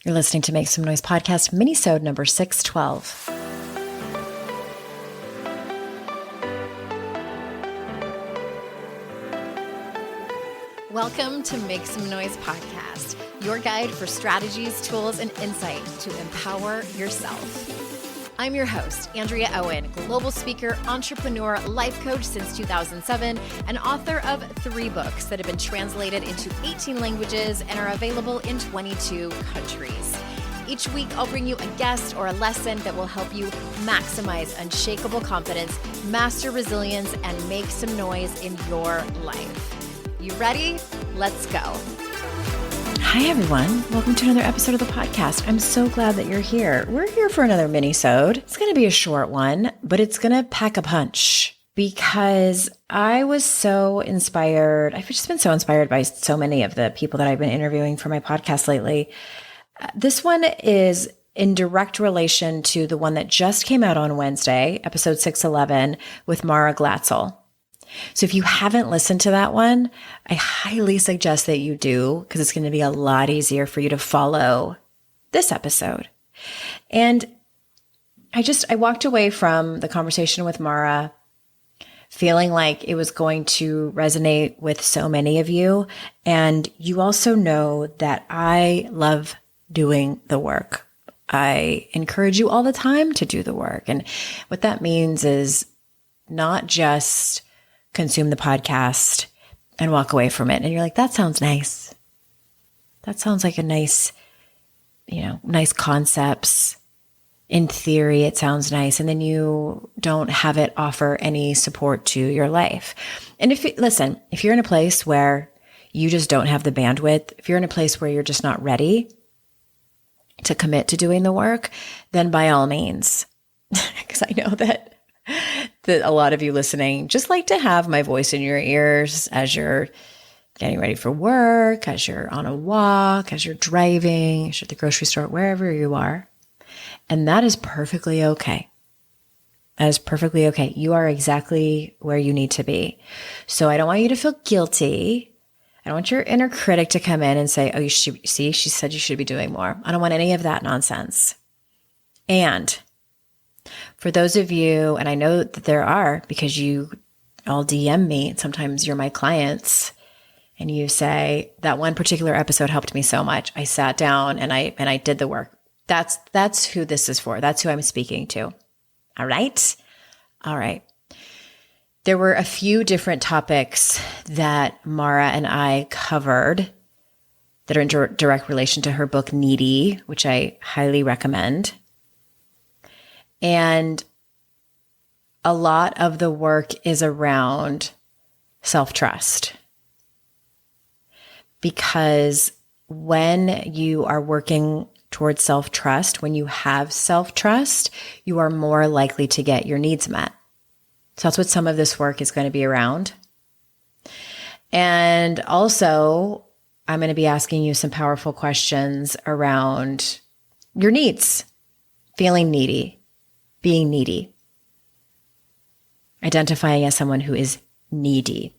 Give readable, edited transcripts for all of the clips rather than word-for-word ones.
You're listening to Make Some Noise podcast, Minisode number 612. Welcome to Make Some Noise podcast, your guide for strategies, tools, and insight to empower yourself. I'm your host, Andrea Owen, global speaker, entrepreneur, life coach since 2007, and author of 3 books that have been translated into 18 languages and are available in 22 countries. Each week, I'll bring you a guest or a lesson that will help you maximize unshakable confidence, master resilience, and make some noise in your life. You ready? Let's go. Hi, everyone. Welcome to another episode of the podcast. I'm so glad that you're here. We're here for another mini-sode. It's going to be a short one, but it's going to pack a punch because I was so inspired. I've just been so inspired by so many of the people that I've been interviewing for my podcast lately. This one is in direct relation to the one that just came out on Wednesday, episode 611 with Mara Glatzel. So if you haven't listened to that one, I highly suggest that you do, because it's going to be a lot easier for you to follow this episode. And I walked away from the conversation with Mara feeling like it was going to resonate with so many of you. And you also know that I love doing the work. I encourage you all the time to do the work. And what that means is not just consume the podcast and walk away from it. And you're like, that sounds nice. That sounds like a nice concepts. In theory, it sounds nice. And then you don't have it offer any support to your life. And if you're in a place where you just don't have the bandwidth, if you're in a place where you're just not ready to commit to doing the work, then by all means, because I know that a lot of you listening just like to have my voice in your ears as you're getting ready for work, as you're on a walk, as you're driving, as you're at the grocery store, wherever you are. And that is perfectly okay. That is perfectly okay. You are exactly where you need to be. So I don't want you to feel guilty. I don't want your inner critic to come in and say, oh, she said you should be doing more. I don't want any of that nonsense. And for those of you, and I know that there are, because you all DM me, sometimes you're my clients, and you say, that one particular episode helped me so much. I sat down and I did the work. That's who this is for. That's who I'm speaking to. All right? All right. There were a few different topics that Mara and I covered that are in direct relation to her book, Needy, which I highly recommend. And a lot of the work is around self-trust. Because when you are working towards self-trust, when you have self-trust, you are more likely to get your needs met. So that's what some of this work is going to be around. And also, I'm going to be asking you some powerful questions around your needs, feeling needy, being needy, identifying as someone who is needy.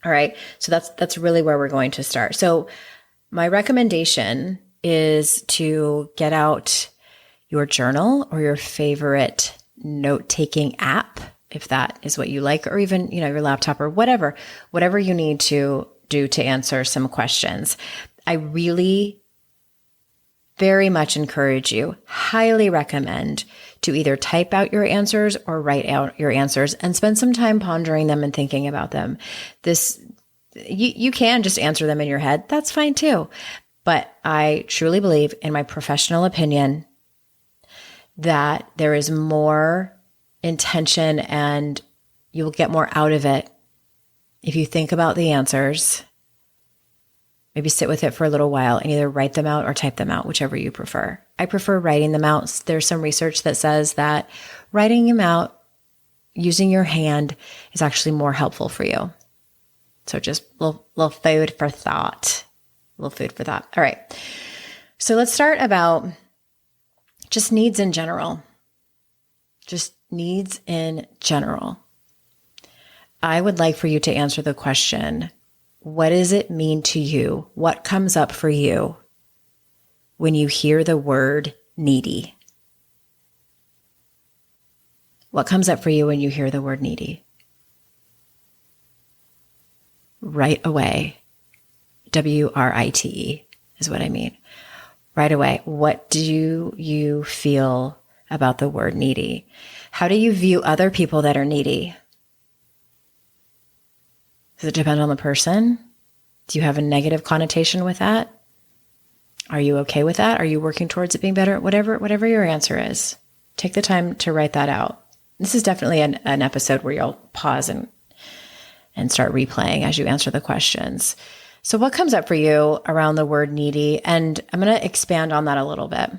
All right. So that's really where we're going to start. So my recommendation is to get out your journal or your favorite note-taking app, if that is what you like, or even, your laptop or whatever you need to do to answer some questions. I really very much encourage you, highly recommend to either type out your answers or write out your answers and spend some time pondering them and thinking about them. You can just answer them in your head. That's fine too. But I truly believe, in my professional opinion, that there is more intention and you will get more out of it if you think about the answers. Maybe sit with it for a little while and either write them out or type them out, whichever you prefer. I prefer writing them out. There's some research that says that writing them out using your hand is actually more helpful for you. So just a little food for thought. All right. So let's start about just needs in general. Just needs in general. I would like for you to answer the question, what does it mean to you? What comes up for you when you hear the word needy? What comes up for you when you hear the word needy? Right away. WRITE is what I mean. Right away. What do you feel about the word needy? How do you view other people that are needy? Does it depend on the person? Do you have a negative connotation with that? Are you okay with that? Are you working towards it being better? Whatever your answer is, take the time to write that out. This is definitely an episode where you'll pause and start replaying as you answer the questions. So what comes up for you around the word needy? And I'm going to expand on that a little bit.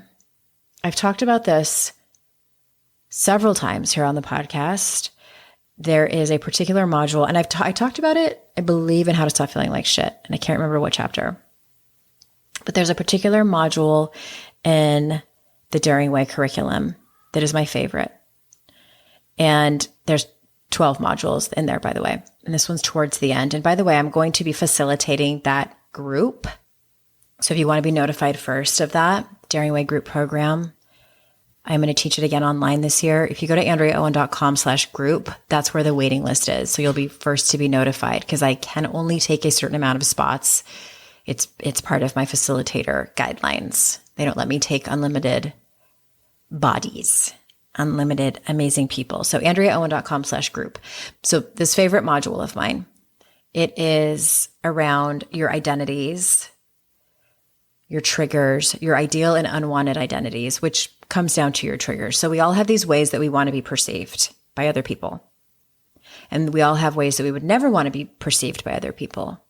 I've talked about this several times here on the podcast. There is a particular module, and I talked about it, I believe, in How to Stop Feeling Like Shit, and I can't remember what chapter. But there's a particular module in the Daring Way curriculum that is my favorite. And there's 12 modules in there, by the way. And this one's towards the end. And by the way, I'm going to be facilitating that group. So if you want to be notified first of that Daring Way group program, I'm going to teach it again online this year. If you go to AndreaOwen.com/group, that's where the waiting list is. So you'll be first to be notified because I can only take a certain amount of spots. It's part of my facilitator guidelines. They don't let me take unlimited bodies, unlimited amazing people. So AndreaOwen.com/group. So this favorite module of mine, it is around your identities, your triggers, your ideal and unwanted identities, which comes down to your triggers. So we all have these ways that we want to be perceived by other people. And we all have ways that we would never want to be perceived by other people.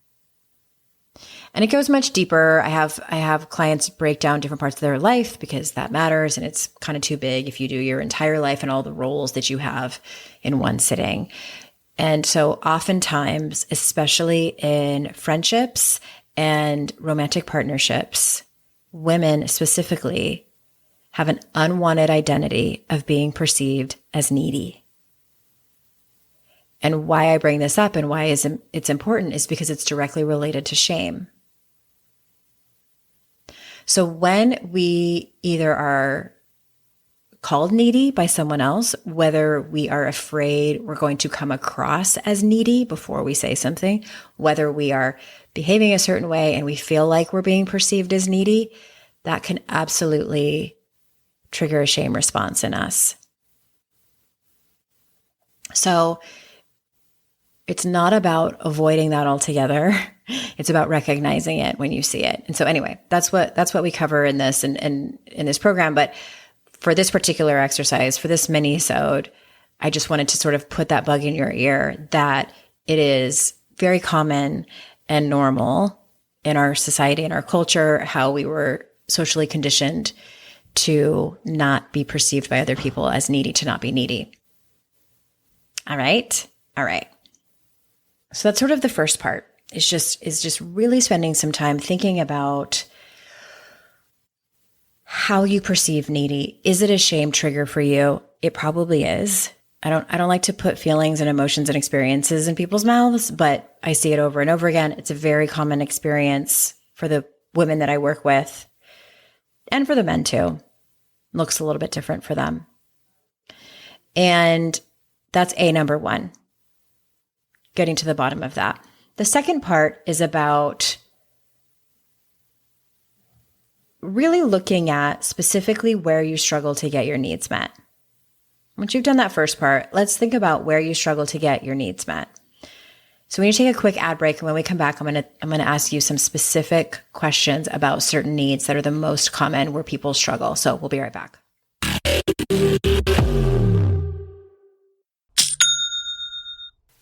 And it goes much deeper. I have clients break down different parts of their life because that matters. And it's kind of too big if you do your entire life and all the roles that you have in one sitting. And so oftentimes, especially in friendships and romantic partnerships, women specifically have an unwanted identity of being perceived as needy. And why I bring this up and why it's important is because it's directly related to shame. So when we either are called needy by someone else, whether we are afraid we're going to come across as needy before we say something, whether we are behaving a certain way and we feel like we're being perceived as needy, that can absolutely trigger a shame response in us. So it's not about avoiding that altogether. It's about recognizing it when you see it. And so anyway, that's what we cover in this and in this program. But for this particular exercise, for this Minisode, I just wanted to sort of put that bug in your ear that it is very common and normal in our society and our culture, how we were socially conditioned to not be perceived by other people as needy, to not be needy. All right. So that's sort of the first part. Is just really spending some time thinking about how you perceive needy. Is it a shame trigger for you? It probably is. I don't like to put feelings and emotions and experiences in people's mouths, but I see it over and over again. It's a very common experience for the women that I work with and for the men too. Looks a little bit different for them. And that's number one, getting to the bottom of that. The second part is about really looking at specifically where you struggle to get your needs met. Once you've done that first part, let's think about where you struggle to get your needs met. So we need to take a quick ad break, and when we come back, I'm going to ask you some specific questions about certain needs that are the most common where people struggle. So we'll be right back.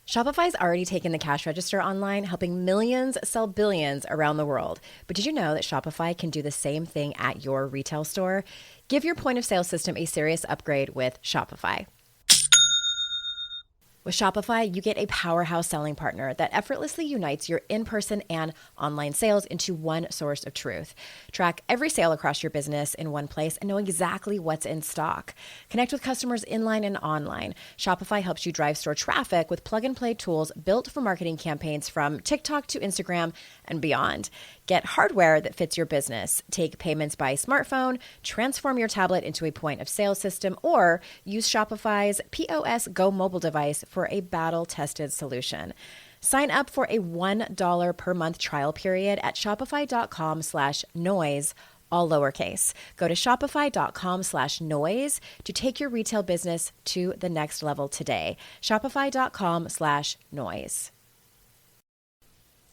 Shopify's already taken the cash register online, helping millions sell billions around the world. But did you know that Shopify can do the same thing at your retail store? Give your point of sale system a serious upgrade with Shopify. With Shopify, you get a powerhouse selling partner that effortlessly unites your in-person and online sales into one source of truth. Track every sale across your business in one place and know exactly what's in stock. Connect with customers inline and online. Shopify helps you drive store traffic with plug-and-play tools built for marketing campaigns from TikTok to Instagram and beyond. Get hardware that fits your business. Take payments by smartphone, transform your tablet into a point-of-sale system, or use Shopify's POS Go mobile device for a battle-tested solution. Sign up for a $1 per month trial period at shopify.com/noise, all lowercase. Go to shopify.com/noise to take your retail business to the next level today. Shopify.com/noise.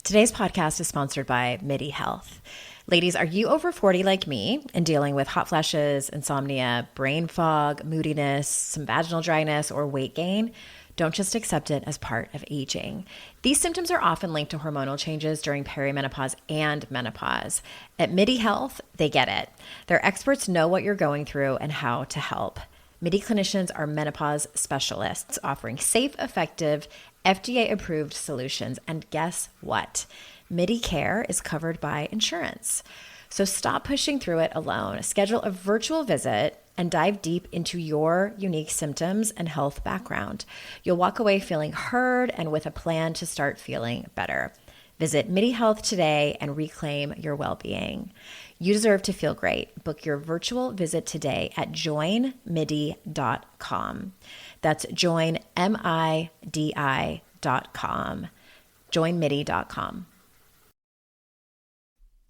Today's podcast is sponsored by MIDI Health. Ladies, are you over 40 like me and dealing with hot flashes, insomnia, brain fog, moodiness, some vaginal dryness, or weight gain? Don't just accept it as part of aging. These symptoms are often linked to hormonal changes during perimenopause and menopause. At MIDI Health, they get it. Their experts know what you're going through and how to help. MIDI clinicians are menopause specialists offering safe, effective, FDA-approved solutions. And guess what? MIDI care is covered by insurance. So stop pushing through it alone. Schedule a virtual visit and dive deep into your unique symptoms and health background. You'll walk away feeling heard and with a plan to start feeling better. Visit MIDI Health today and reclaim your well-being. You deserve to feel great. Book your virtual visit today at joinmidi.com. That's joinmidi.com. joinmidi.com.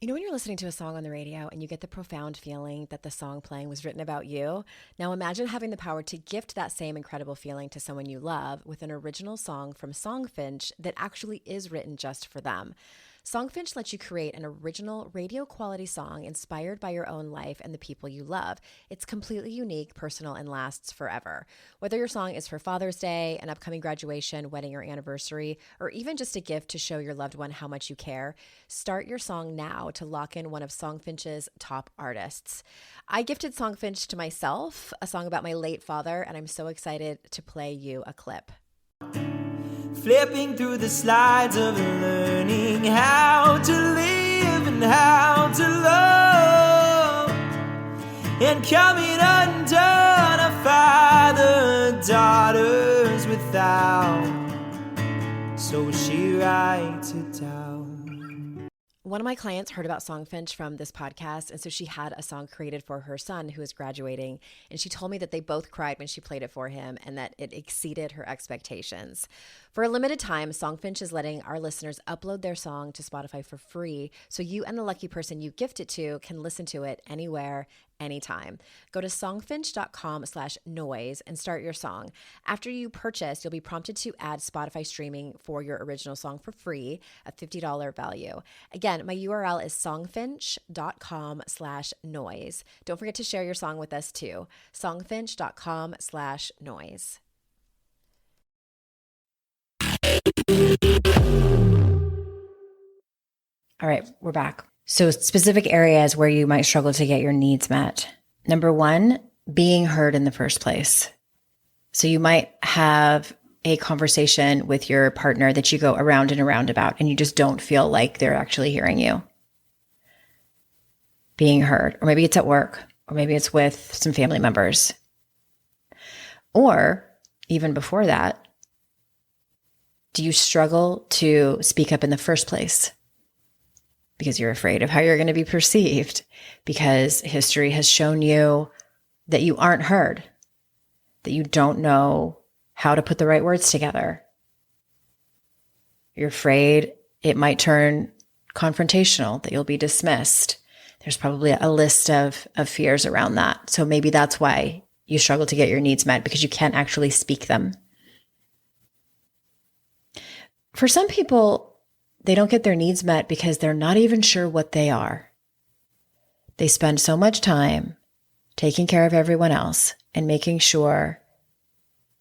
You know when you're listening to a song on the radio and you get the profound feeling that the song playing was written about you? Now imagine having the power to gift that same incredible feeling to someone you love with an original song from Songfinch that actually is written just for them. Songfinch lets you create an original radio quality song inspired by your own life and the people you love. It's completely unique, personal, and lasts forever. Whether your song is for Father's Day, an upcoming graduation, wedding, or anniversary, or even just a gift to show your loved one how much you care, start your song now to lock in one of Songfinch's top artists. I gifted Songfinch to myself, a song about my late father, and I'm so excited to play you a clip. Flipping through the slides of learning how to live and how to love, and coming undone, a father, daughters without, so she writes it down. One of my clients heard about Songfinch from this podcast, and so she had a song created for her son who is graduating, and she told me that they both cried when she played it for him and that it exceeded her expectations. For a limited time, Songfinch is letting our listeners upload their song to Spotify for free, so you and the lucky person you gift it to can listen to it anywhere, anytime. Go to songfinch.com/noise and start your song. After you purchase, you'll be prompted to add Spotify streaming for your original song for free, a $50 value. Again, my URL is songfinch.com/noise. Don't forget to share your song with us too. songfinch.com/noise. All right, we're back. So specific areas where you might struggle to get your needs met. Number one, being heard in the first place. So you might have a conversation with your partner that you go around and around about, and you just don't feel like they're actually hearing you. Being heard, or maybe it's at work, or maybe it's with some family members. Or even before that, do you struggle to speak up in the first place? Because you're afraid of how you're going to be perceived, because history has shown you that you aren't heard, that you don't know how to put the right words together. You're afraid it might turn confrontational, that you'll be dismissed. There's probably a list of fears around that. So maybe that's why you struggle to get your needs met, because you can't actually speak them. For some people, they don't get their needs met because they're not even sure what they are. They spend so much time taking care of everyone else and making sure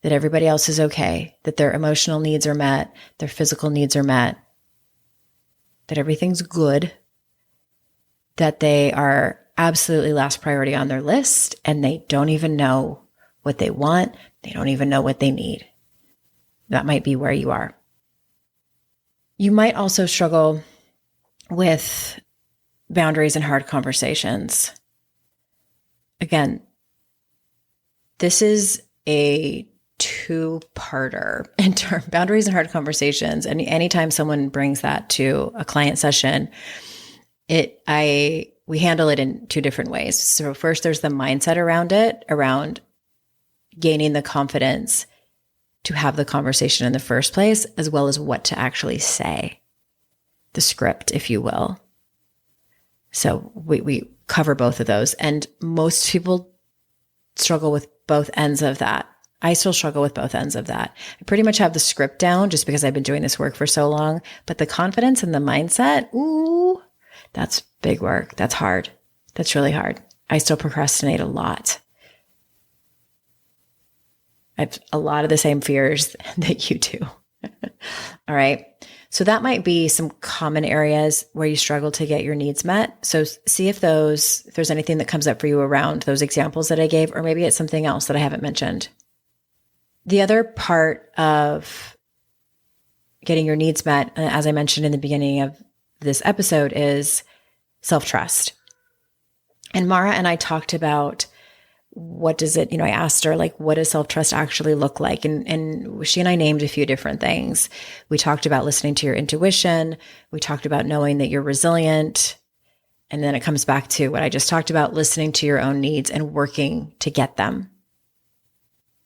that everybody else is okay, that their emotional needs are met, their physical needs are met, that everything's good, that they are absolutely last priority on their list, and they don't even know what they want. They don't even know what they need. That might be where you are. You might also struggle with boundaries and hard conversations. Again, this is a two-parter in terms of boundaries and hard conversations. And anytime someone brings that to a client session, we handle it in two different ways. So first, there's the mindset around it, around gaining the confidence to have the conversation in the first place, as well as what to actually say, the script, if you will. So we cover both of those. And most people struggle with both ends of that. I still struggle with both ends of that. I pretty much have the script down just because I've been doing this work for so long. But the confidence and the mindset, ooh, that's big work. That's hard. That's really hard. I still procrastinate a lot. I have a lot of the same fears that you do. All right. So that might be some common areas where you struggle to get your needs met. So see if there's anything that comes up for you around those examples that I gave, or maybe it's something else that I haven't mentioned. The other part of getting your needs met, as I mentioned in the beginning of this episode, is self-trust. And Mara and I talked about what does it, I asked her, like, what does self-trust actually look like? And she and I named a few different things. We talked about listening to your intuition. We talked about knowing that you're resilient. And then it comes back to what I just talked about, listening to your own needs and working to get them.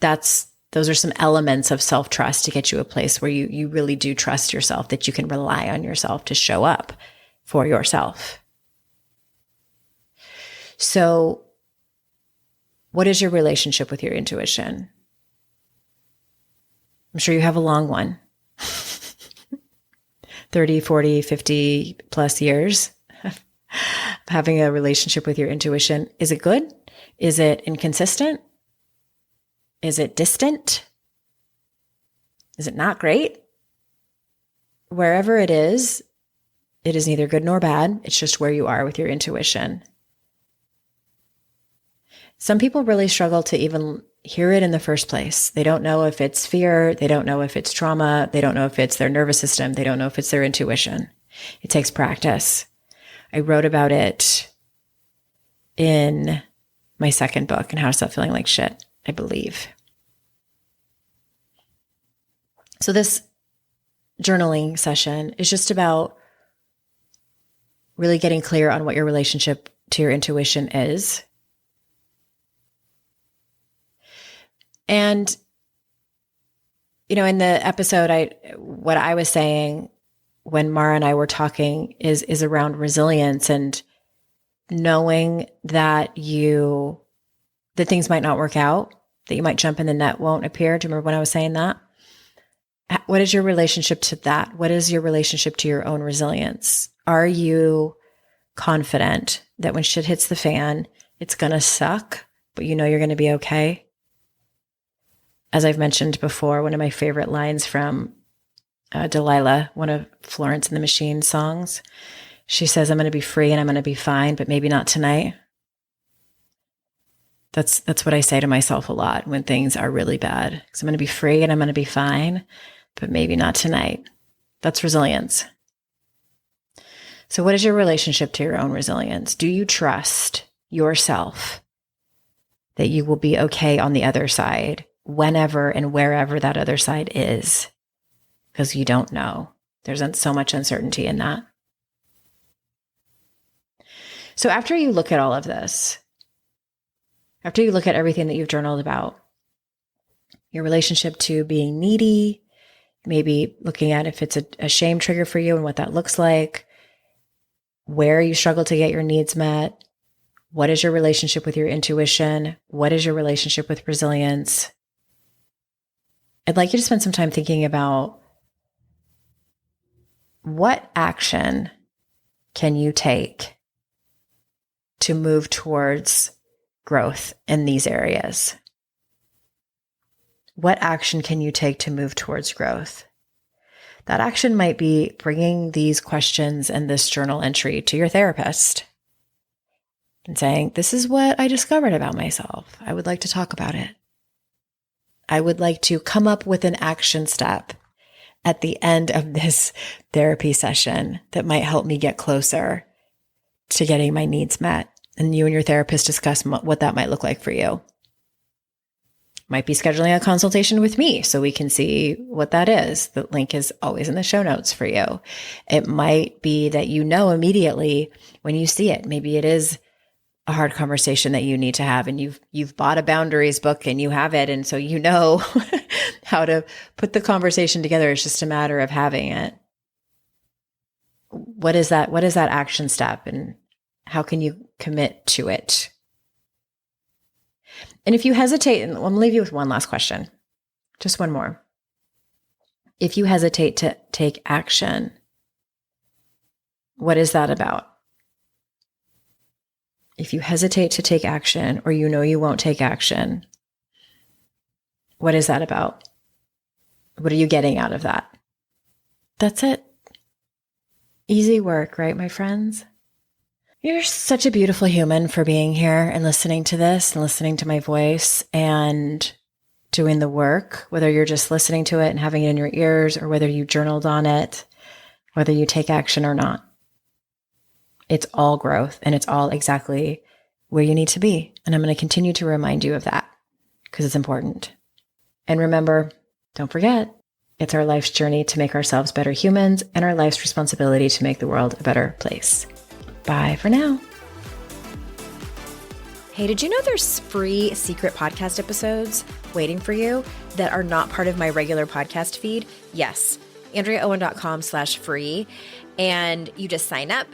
Those are some elements of self-trust to get you a place where you really do trust yourself, that you can rely on yourself to show up for yourself. So, what is your relationship with your intuition? I'm sure you have a long one. 30, 40, 50 plus years of having a relationship with your intuition. Is it good? Is it inconsistent? Is it distant? Is it not great? Wherever it is neither good nor bad. It's just where you are with your intuition. Some people really struggle to even hear it in the first place. They don't know if it's fear. They don't know if it's trauma. They don't know if it's their nervous system. They don't know if it's their intuition. It takes practice. I wrote about it in my second book, and How to Stop Feeling Like Shit, I believe. So this journaling session is just about really getting clear on what your relationship to your intuition is. And, in the episode, what I was saying when Mara and I were talking is around resilience and knowing that things might not work out, that you might jump in the net won't appear. Do you remember when I was saying that? What is your relationship to that? What is your relationship to your own resilience? Are you confident that when shit hits the fan, it's going to suck, but you're going to be okay? As I've mentioned before, one of my favorite lines from Delilah, one of Florence and the Machine songs, she says, I'm going to be free and I'm going to be fine, but maybe not tonight. That's what I say to myself a lot when things are really bad. Because I'm going to be free and I'm going to be fine, but maybe not tonight. That's resilience. So what is your relationship to your own resilience? Do you trust yourself that you will be okay on the other side, whenever and wherever that other side is? Because you don't know. There's so much uncertainty in that. So after you look at all of this, after you look at everything that you've journaled about, your relationship to being needy, maybe looking at if it's a shame trigger for you and what that looks like, where you struggle to get your needs met, what is your relationship with your intuition, what is your relationship with resilience, I'd like you to spend some time thinking about what action can you take to move towards growth in these areas? What action can you take to move towards growth? That action might be bringing these questions and this journal entry to your therapist and saying, this is what I discovered about myself. I would like to talk about it. I would like to come up with an action step at the end of this therapy session that might help me get closer to getting my needs met. And you and your therapist discuss what that might look like for you. Might be scheduling a consultation with me so we can see what that is. The link is always in the show notes for you. It might be that you know immediately when you see it. Maybe it is a hard conversation that you need to have, and you've bought a boundaries book and you have it, and so you know how to put the conversation together. It's just a matter of having it. What is that action step, and how can you commit to it? And if you hesitate, and I'm going to leave you with one last question, just one more. If you hesitate to take action, what is that about? If you hesitate to take action, or you know you won't take action, what is that about? What are you getting out of that? That's it. Easy work, right, my friends? You're such a beautiful human for being here and listening to this and listening to my voice and doing the work, whether you're just listening to it and having it in your ears, or whether you journaled on it, whether you take action or not. It's all growth, and it's all exactly where you need to be. And I'm going to continue to remind you of that because it's important. And remember, don't forget, it's our life's journey to make ourselves better humans and our life's responsibility to make the world a better place. Bye for now. Hey, did you know there's free secret podcast episodes waiting for you that are not part of my regular podcast feed? Yes, AndreaOwen.com/free. And you just sign up.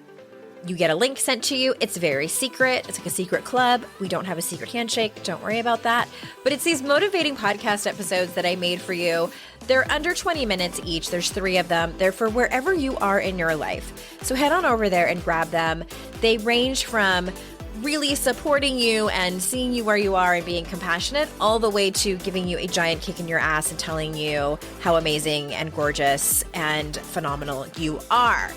You get a link sent to you. It's very secret. It's like a secret club. We don't have a secret handshake. Don't worry about that. But it's these motivating podcast episodes that I made for you. They're under 20 minutes each. There's 3 of them. They're for wherever you are in your life. So head on over there and grab them. They range from really supporting you and seeing you where you are and being compassionate, all the way to giving you a giant kick in your ass and telling you how amazing and gorgeous and phenomenal you are.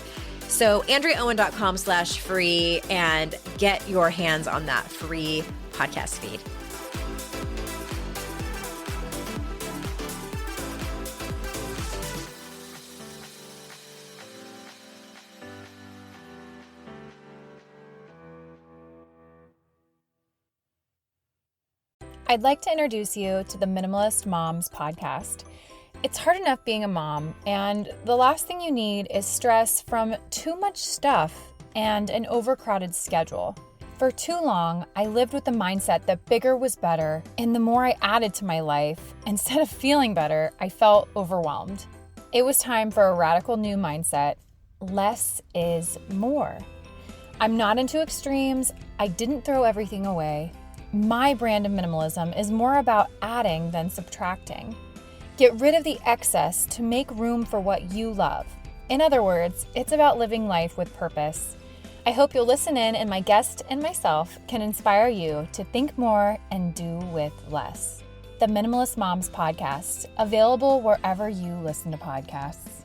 So AndreaOwen.com/free, and get your hands on that free podcast feed. I'd like to introduce you to the Minimalist Moms podcast. It's hard enough being a mom, and the last thing you need is stress from too much stuff and an overcrowded schedule. For too long, I lived with the mindset that bigger was better, and the more I added to my life, instead of feeling better, I felt overwhelmed. It was time for a radical new mindset. Less is more. I'm not into extremes. I didn't throw everything away. My brand of minimalism is more about adding than subtracting. Get rid of the excess to make room for what you love. In other words, it's about living life with purpose. I hope you'll listen in, and my guest and myself can inspire you to think more and do with less. The Minimalist Moms podcast, available wherever you listen to podcasts.